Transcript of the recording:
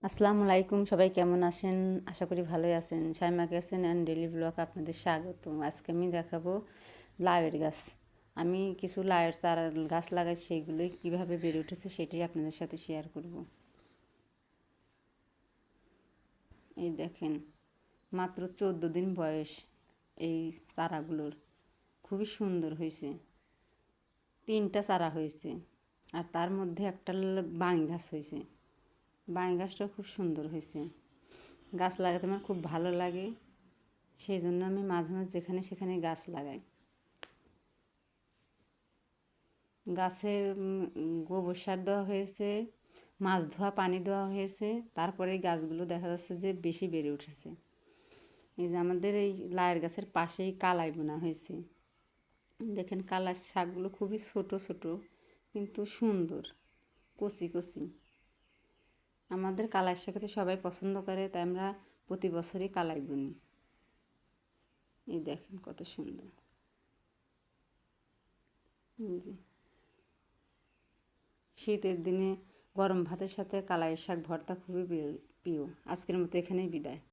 আসসালামু আলাইকুম, সবাই কেমন আছেন? আশা করি ভালোই আছেন। শাইমা কিচেন অ্যান্ড ডেইলি ব্লগ আপনাদের স্বাগত। আজকে আমি দেখাবো লাউয়ের গাছ। আমি কিছু লাউয়ের চারা গাছ লাগাই, সেইগুলোই কীভাবে বেড়ে উঠেছে সেটাই আপনাদের সাথে শেয়ার করব। এই দেখেন, মাত্র 14 দিন বয়স এই চারাগুলোর। খুবই সুন্দর হয়েছে। 3টা চারা হয়েছে, আর তার মধ্যে একটা বাঁই গাছ হয়েছে। বাঁই গাছটাও খুব সুন্দর হয়েছে। গাছ লাগাতে আমার খুব ভালো লাগে, সেই জন্য আমি মাঝে মাঝে যেখানে সেখানে গাছ লাগাই। গাছের গোবর সার দেওয়া হয়েছে, মাছ ধোয়া পানি দেওয়া হয়েছে, তারপরে এই গাছগুলো দেখা যাচ্ছে যে বেশি বেড়ে উঠেছে। এই যে আমাদের এই লাউয়ের গাছের পাশেই কালাই বোনা হয়েছে। দেখেন, কালাই শাকগুলো খুবই ছোট ছোট কিন্তু সুন্দর, কচি কচি। আমাদের কালাই শাক খেতে সবাই পছন্দ করে, তাই আমরা প্রতি বছরই কালাই বুনি। এই দেখেন কত সুন্দর। জি, শীতের দিনে গরম ভাতের সাথে কালাই শাক ভর্তা খুবই প্রিয়। আজকের মতো এখানেই বিদায়।